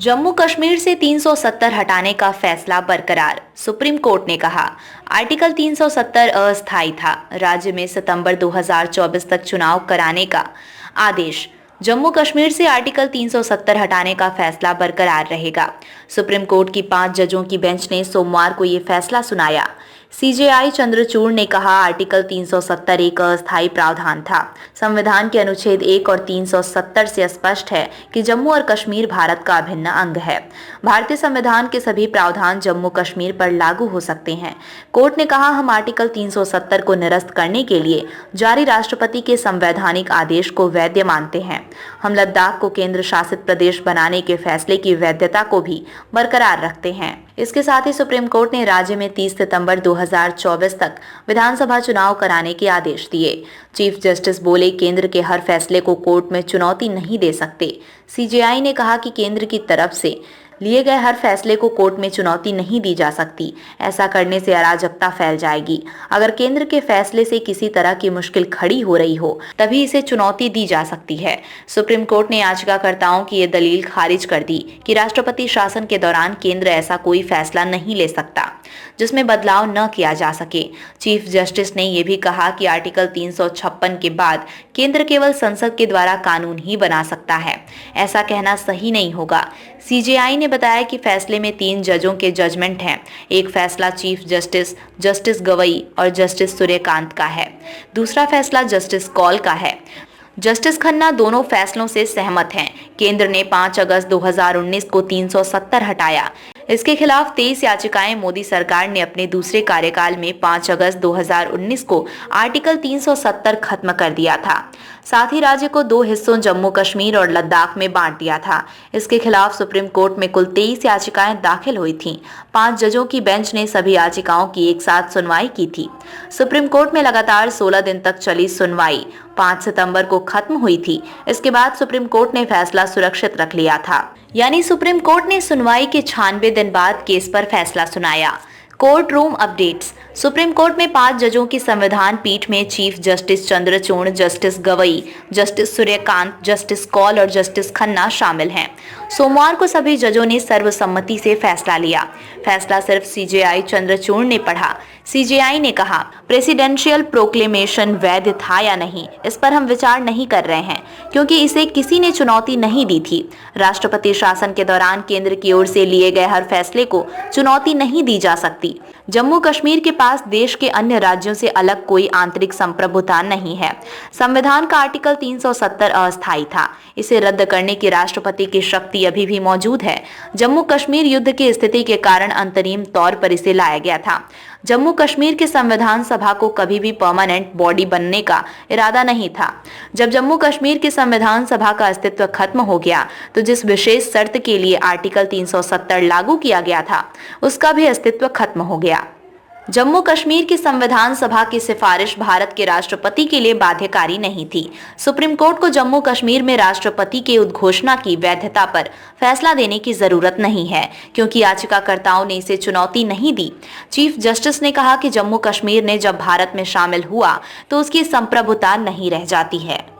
जम्मू कश्मीर से 370 हटाने का फैसला बरकरार, सुप्रीम कोर्ट ने कहा। आर्टिकल 370 अस्थायी था। राज्य में सितंबर 2024 तक चुनाव कराने का आदेश। जम्मू कश्मीर से आर्टिकल 370 हटाने का फैसला बरकरार रहेगा। सुप्रीम कोर्ट की 5 जजों की बेंच ने सोमवार को ये फैसला सुनाया। सीजेआई चंद्रचूड़ ने कहा, आर्टिकल 370 एक अस्थायी प्रावधान था। संविधान के अनुच्छेद 1 और 370 से स्पष्ट है कि जम्मू और कश्मीर भारत का अभिन्न अंग है। भारतीय संविधान के सभी प्रावधान जम्मू कश्मीर पर लागू हो सकते हैं। कोर्ट ने कहा, हम आर्टिकल 370 को निरस्त करने के लिए जारी राष्ट्रपति के संवैधानिक आदेश को वैध मानते हैं। हम लद्दाख को केंद्र शासित प्रदेश बनाने के फैसले की वैधता को भी बरकरार रखते हैं। इसके साथ ही सुप्रीम कोर्ट ने राज्य में 30 सितंबर 2024 तक विधानसभा चुनाव कराने के आदेश दिए। चीफ जस्टिस बोले, केंद्र के हर फैसले को कोर्ट में चुनौती नहीं दे सकते। सीजेआई ने कहा कि केंद्र की तरफ से लिए गए हर फैसले को कोर्ट में चुनौती नहीं दी जा सकती। ऐसा करने से अराजकता फैल जाएगी। अगर केंद्र के फैसले से किसी तरह की मुश्किल खड़ी हो रही हो, तभी इसे चुनौती दी जा सकती है। सुप्रीम कोर्ट ने याचिकाकर्ताओं की ये दलील खारिज कर दी कि राष्ट्रपति शासन के दौरान केंद्र ऐसा कोई फैसला नहीं ले सकता जिसमें बदलाव न किया जा सके। चीफ जस्टिस ने यह भी कहा कि आर्टिकल 356 के बाद केंद्र केवल संसद के द्वारा कानून ही बना सकता है। ऐसा कहना सही नहीं होगा। सीजेआई ने बताया कि फैसले में 3 जजों के जजमेंट हैं। एक फैसला चीफ जस्टिस जस्टिस गवई और जस्टिस सूर्यकांत का है। दूसरा फैसला जस्टिस कौल का है। जस्टिस खन्ना दोनों फैसलों से सहमत हैं। केंद्र ने 5 अगस्त 2019 को 370 हटाया। इसके खिलाफ 23 याचिकाएं मोदी सरकार ने अपने दूसरे कार्यकाल में 5 अगस्त 2019 को आर्टिकल 370 खत्म कर दिया था। साथ ही राज्य को 2 हिस्सों जम्मू कश्मीर और लद्दाख में बांट दिया था। इसके खिलाफ सुप्रीम कोर्ट में कुल 23 याचिकाएं दाखिल हुई थीं। 5 जजों की बेंच ने सभी याचिकाओं की एक साथ सुनवाई की थी। सुप्रीम कोर्ट में लगातार 16 दिन तक चली सुनवाई 5 सितंबर को खत्म हुई थी। इसके बाद सुप्रीम कोर्ट ने फैसला सुरक्षित रख लिया था। यानी सुप्रीम कोर्ट ने सुनवाई के 96 दिन बाद केस पर फैसला सुनाया। Court room updates. Supreme court में 5 जजों की संविधान पीठ में chief justice Chandrachud, justice Gavai, justice Suryakant, justice Kaul और जस्टिस खन्ना शामिल हैं। सोमवार को सभी जजों ने सर्वसम्मति से फैसला लिया। फैसला सिर्फ सीजेआई चंद्रचूड़ ने पढ़ा। सीजेआई ने कहा, प्रेसिडेंशियल प्रोक्लेमेशन वैध था या नहीं, इस पर हम विचार नहीं कर रहे हैं क्योंकि इसे किसी ने चुनौती नहीं दी थी। राष्ट्रपति शासन के दौरान केंद्र की ओर से लिए गए हर फैसले को चुनौती नहीं दी जा सकती। जम्मू कश्मीर के पास देश के अन्य राज्यों से अलग कोई आंतरिक संप्रभुता नहीं है। संविधान का आर्टिकल 370 अस्थायी था। इसे रद्द करने की राष्ट्रपति की शक्ति अभी भी मौजूद है। जम्मू कश्मीर युद्ध की स्थिति के कारण अंतरिम तौर पर इसे लाया गया था। जम्मू कश्मीर के संविधान सभा को कभी भी परमानेंट बॉडी बनने का इरादा नहीं था। जब जम्मू कश्मीर की संविधान सभा का अस्तित्व खत्म हो गया तो जिस विशेष शर्त के लिए आर्टिकल 370 लागू किया गया था उसका भी अस्तित्व खत्म हो गया। जम्मू कश्मीर की संविधान सभा की सिफारिश भारत के राष्ट्रपति के लिए बाध्यकारी नहीं थी। सुप्रीम कोर्ट को जम्मू कश्मीर में राष्ट्रपति के उद्घोषणा की वैधता पर फैसला देने की जरूरत नहीं है क्योंकि याचिकाकर्ताओं ने इसे चुनौती नहीं दी। चीफ जस्टिस ने कहा कि जम्मू कश्मीर ने जब भारत में शामिल हुआ तो उसकी संप्रभुता नहीं रह जाती है।